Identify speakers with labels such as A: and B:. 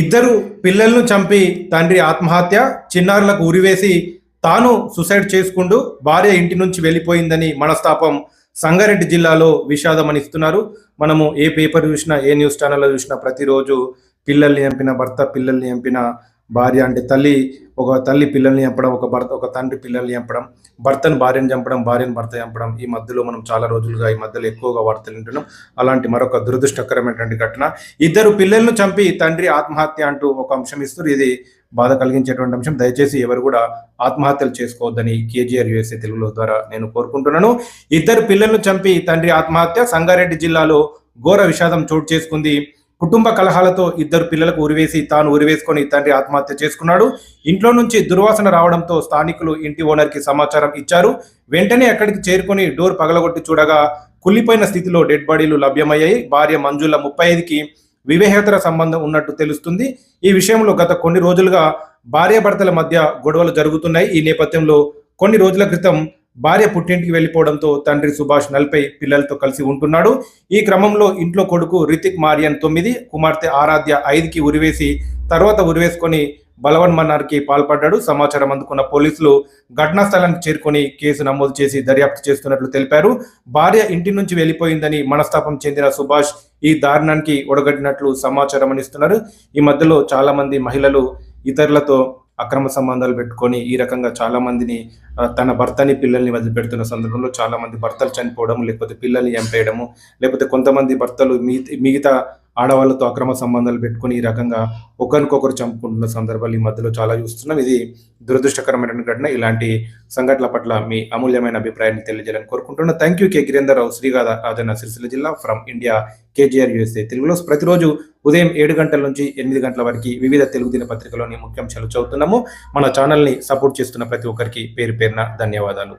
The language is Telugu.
A: ఇద్దరు పిల్లలను చంపి తండ్రి ఆత్మహత్య, చిన్నారులకు ఉరివేసి తాను సూసైడ్ చేసుకుంటూ భార్య ఇంటి నుంచి వెళ్ళిపోయిందని మనస్తాపం సంగారెడ్డి జిల్లాలో విషాదమనిస్తున్నారు. మనము ఏ పేపర్ చూసినా, ఏ న్యూస్ ఛానల్లో చూసినా ప్రతిరోజు పిల్లల్ని చంపిన భర్త, పిల్లల్ని చంపిన భార్య, అంటే ఒక తల్లి పిల్లల్ని చంపడం, ఒక తండ్రి పిల్లల్ని చంపడం, భర్తను భార్యను చంపడం, భార్యను భర్త చంపడం. ఈ మధ్యలో మనం చాలా రోజులుగా ఈ మధ్యలో ఎక్కువగా వార్తలు వింటున్నాం. అలాంటి మరొక దురదృష్టకరమైనటువంటి ఘటన. ఇద్దరు పిల్లలను చంపి తండ్రి ఆత్మహత్య అంటూ ఒక అంశం ఇస్తారు. ఇది బాధ కలిగించేటువంటి అంశం. దయచేసి ఎవరు కూడా ఆత్మహత్యలు చేసుకోవద్దని కేజీఆర్ యూఎస్ఏ తెలుగులో ద్వారా నేను కోరుకుంటున్నాను. ఇద్దరు పిల్లలను చంపి తండ్రి ఆత్మహత్య. సంగారెడ్డి జిల్లాలో ఘోర విషాదం చోటు చేసుకుంది. కుటుంబ కలహాలతో ఇద్దరు పిల్లలకు ఉరివేసి తాను ఉరివేసుకొని తండ్రి ఆత్మహత్య చేసుకున్నాడు. ఇంట్లో నుంచి దుర్వాసన రావడంతో స్థానికులు ఇంటి ఓనర్కి సమాచారం ఇచ్చారు. వెంటనే అక్కడికి చేరుకొని డోర్ పగలగొట్టి చూడగా కుళ్ళిపోయిన స్థితిలో డెడ్ బాడీలు లభ్యమయ్యాయి. భార్య మంజుల 35కి వివాహేతర సంబంధం ఉన్నట్టు తెలుస్తుంది. ఈ విషయంలో గత కొన్ని రోజులుగా భార్యాభర్తల మధ్య గొడవలు జరుగుతున్నాయి. ఈ నేపథ్యంలో కొన్ని రోజుల క్రితం భార్య పుట్టింటికి వెళ్లిపోవడంతో తండ్రి సుభాష్ 40 పిల్లలతో కలిసి ఉంటున్నాడు. ఈ క్రమంలో ఇంట్లో కొడుకు రితిక్ మారియన్ 9, కుమార్తె ఆరాధ్య 5కి ఉరివేసి తర్వాత ఉరివేసుకొని బలవన్మరణానికి పాల్పడ్డాడు. సమాచారం అందుకున్న పోలీసులు ఘటనా స్థలానికి చేరుకొని కేసు నమోదు చేసి దర్యాప్తు చేస్తున్నట్లు తెలిపారు. భార్య ఇంటి నుంచి వెళ్లిపోయిందని మనస్తాపం చెందిన సుభాష్ ఈ దారుణానికి ఒడగట్టినట్లు సమాచారం అందిస్తున్నారు. ఈ మధ్యలో చాలా మంది మహిళలు ఇతరులతో అక్రమ సంబంధాలు పెట్టుకొని ఈ రకంగా చాలా మందిని తన భర్తని పిల్లల్ని వదిలిపెడుతున్న సందర్భంలో చాలా మంది భర్తలు చనిపోవడం, లేకపోతే పిల్లల్ని చంపేయడము, లేకపోతే కొంతమంది భర్తలు మిగతా ఆడవాళ్ళతో అక్రమ సంబంధాలు పెట్టుకొని ఈ రకంగా ఒకరికొకరు చంపుకుంటున్న సందర్భాలు ఈ మధ్యలో చాలా చూస్తున్నాం. ఇది దురదృష్టకరమైన ఘటన. ఇలాంటి సంఘటనల పట్ల మీ అమూల్యమైన అభిప్రాయాన్ని తెలియజేయాలని కోరుకుంటున్నాను. Thank you. కె గిరేందర్ రావు, శ్రీగాధ రాజన్న సిరిసిల్ల జిల్లా, ఫ్రమ్ ఇండియా, కేజీఆర్ యూఎస్ఏ తెలుగులో. ప్రతిరోజు ఉదయం 7 గంటల నుంచి 8 గంటల వరకు వివిధ తెలుగు దినపత్రికలోని ముఖ్యాంశాలు చదువుతున్నాము. మన ఛానల్ని సపోర్ట్ చేస్తున్న ప్రతి ఒక్కరికి పేరు పేరున ధన్యవాదాలు.